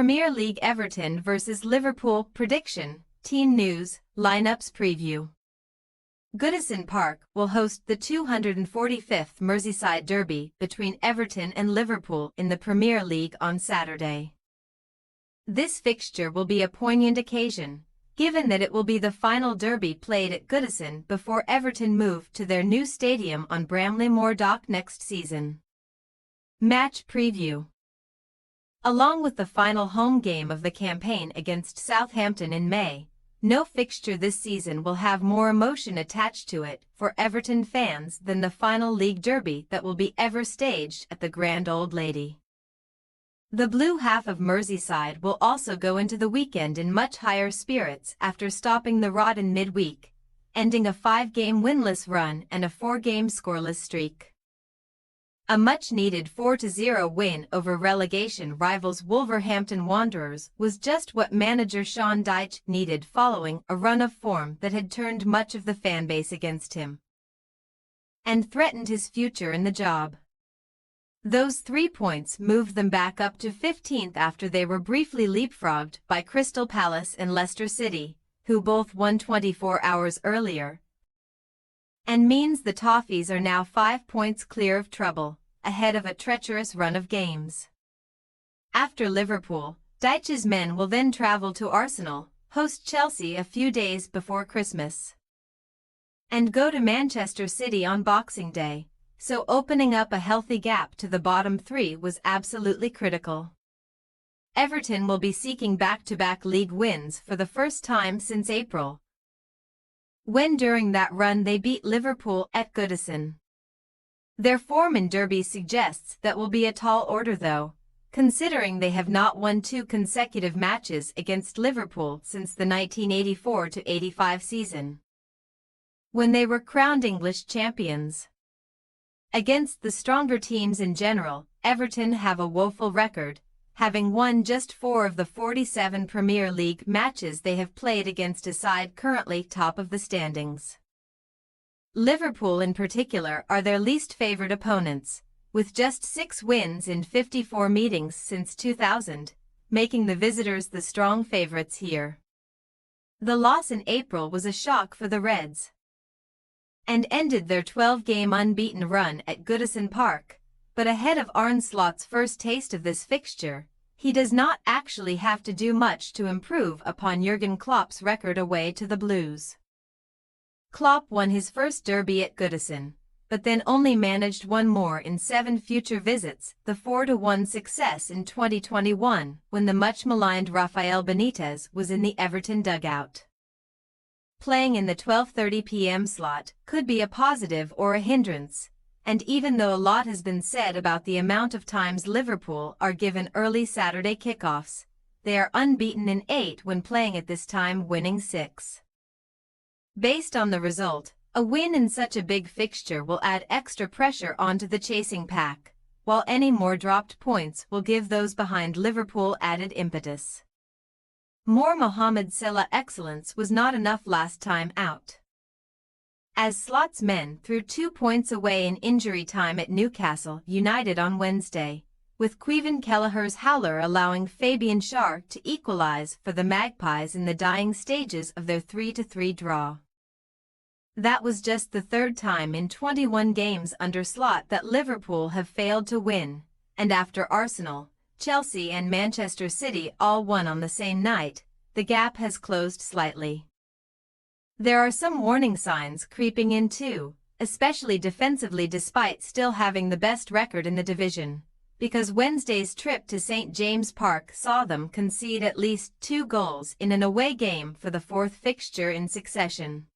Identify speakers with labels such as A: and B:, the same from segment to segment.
A: Premier League Everton vs Liverpool prediction, team news, lineups preview. Goodison Park will host the 245th Merseyside derby between Everton and Liverpool in the Premier League on Saturday. This fixture will be a poignant occasion, given that it will be the final derby played at Goodison before Everton move to their new stadium on Bramley Moor Dock next season. Match preview. Along with the final home game of the campaign against Southampton in May, no fixture this season will have more emotion attached to it for Everton fans than the final league derby that will be ever staged at the Grand Old Lady. The blue half of Merseyside will also go into the weekend in much higher spirits after stopping the rot in midweek, ending a 5-game winless run and a 4-game scoreless streak. A much-needed 4-0 win over relegation rivals Wolverhampton Wanderers was just what manager Sean Dyche needed following a run of form that had turned much of the fanbase against him and threatened his future in the job. Those 3 points moved them back up to 15th after they were briefly leapfrogged by Crystal Palace and Leicester City, who both won 24 hours earlier, and means the Toffees are now 5 points clear of trouble, ahead of a treacherous run of games. After Liverpool, Dyche's men will then travel to Arsenal, host Chelsea a few days before Christmas, and go to Manchester City on Boxing Day, so opening up a healthy gap to the bottom 3 was absolutely critical. Everton will be seeking back-to-back league wins for the first time since April, when during that run they beat Liverpool at Goodison. Their form in derby suggests that will be a tall order though, considering they have not won 2 consecutive matches against Liverpool since the 1984-85 season, when they were crowned English champions. Against the stronger teams in general, Everton have a woeful record, having won just 4 of the 47 Premier League matches they have played against a side currently top of the standings. Liverpool in particular are their least favoured opponents, with just 6 wins in 54 meetings since 2000, making the visitors the strong favourites here. The loss in April was a shock for the Reds, and ended their 12-game unbeaten run at Goodison Park, but ahead of Arne Slot's first taste of this fixture, he does not actually have to do much to improve upon Jurgen Klopp's record away to the Blues. Klopp won his first derby at Goodison, but then only managed 1 more in 7 future visits, the 4-1 success in 2021 when the much-maligned Rafael Benitez was in the Everton dugout. Playing in the 12:30 p.m. slot could be a positive or a hindrance, and even though a lot has been said about the amount of times Liverpool are given early Saturday kickoffs, they are unbeaten in 8 when playing at this time, winning 6. Based on the result, a win in such a big fixture will add extra pressure onto the chasing pack, while any more dropped points will give those behind Liverpool added impetus. More Mohamed Salah excellence was not enough last time out, as Slot's men threw 2 points away in injury time at Newcastle United on Wednesday, with Kevin Kelleher's howler allowing Fabian Schär to equalise for the Magpies in the dying stages of their 3-3 draw. That was just the 3rd time in 21 games under Slot that Liverpool have failed to win, and after Arsenal, Chelsea and Manchester City all won on the same night, the gap has closed slightly. There are some warning signs creeping in too, especially defensively despite still having the best record in the division, because Wednesday's trip to St James Park saw them concede at least 2 goals in an away game for the 4th fixture in succession.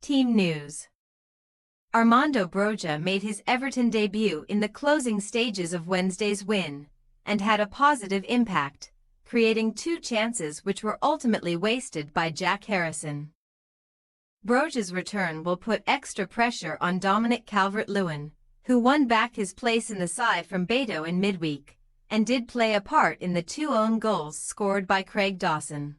A: Team news. Armando Broja made his Everton debut in the closing stages of Wednesday's win, and had a positive impact, creating 2 chances which were ultimately wasted by Jack Harrison. Broja's return will put extra pressure on Dominic Calvert-Lewin, who won back his place in the side from Beto in midweek, and did play a part in the 2 own goals scored by Craig Dawson.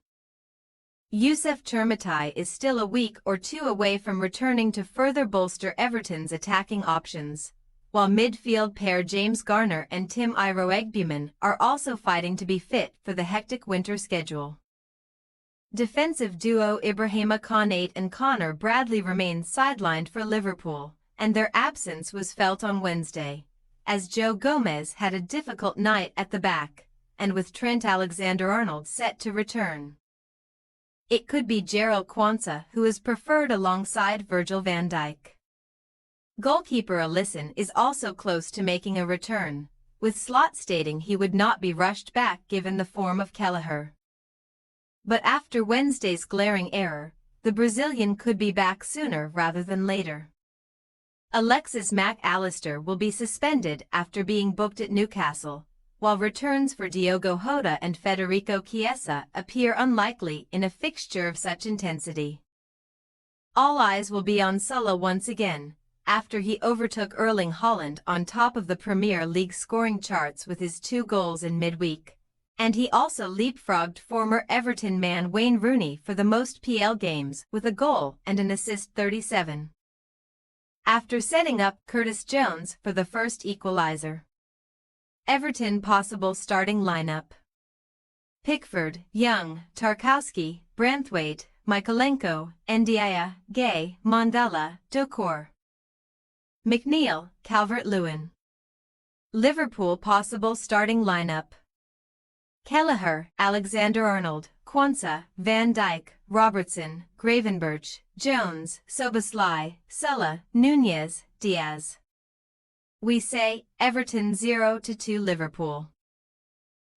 A: Youssef Chermatai is still a week or 2 away from returning to further bolster Everton's attacking options, while midfield pair James Garner and Tim Iroegbuman are also fighting to be fit for the hectic winter schedule. Defensive duo Ibrahima Konate and Connor Bradley remained sidelined for Liverpool, and their absence was felt on Wednesday, as Joe Gomez had a difficult night at the back, and with Trent Alexander-Arnold set to return. It could be Jarell Quansah who is preferred alongside Virgil van Dijk. Goalkeeper Alisson is also close to making a return, with Slot stating he would not be rushed back given the form of Kelleher. But after Wednesday's glaring error, the Brazilian could be back sooner rather than later. Alexis Mac Allister will be suspended after being booked at Newcastle, while returns for Diogo Jota and Federico Chiesa appear unlikely in a fixture of such intensity. All eyes will be on Salah once again, after he overtook Erling Haaland on top of the Premier League scoring charts with his 2 goals in midweek, and he also leapfrogged former Everton man Wayne Rooney for the most PL games with a goal and an assist 37. After setting up Curtis Jones for the first equalizer. Everton possible starting lineup: Pickford, Young, Tarkowski, Branthwaite, Mykolenko, Ndiaye, Gay, Mandela, Doucouré. McNeil, Calvert-Lewin. Liverpool possible starting lineup: Kelleher, Alexander-Arnold, Quansah, Van Dijk, Robertson, Gravenberch, Jones, Szoboszlai, Salah, Nunez, Diaz. We say, Everton 0-2 Liverpool.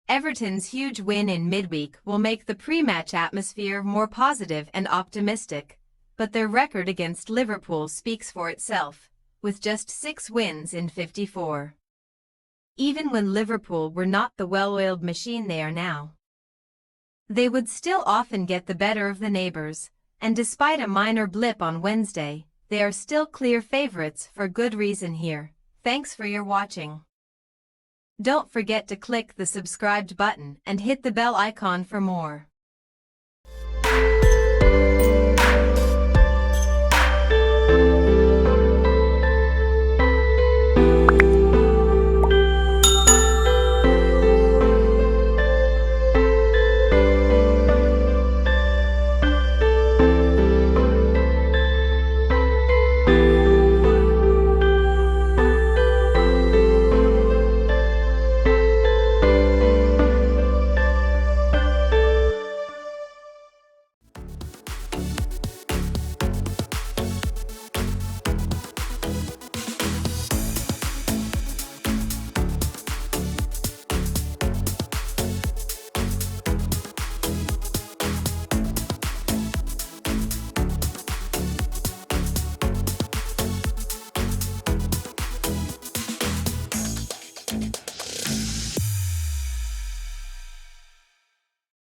A: Everton's huge win in midweek will make the pre-match atmosphere more positive and optimistic, but their record against Liverpool speaks for itself, with just 6 wins in 54. Even when Liverpool were not the well-oiled machine they are now. They would still often get the better of the neighbours, and despite a minor blip on Wednesday, they are still clear favourites for good reason here. Thanks for your watching. Don't forget to click the subscribed button and hit the bell icon for more.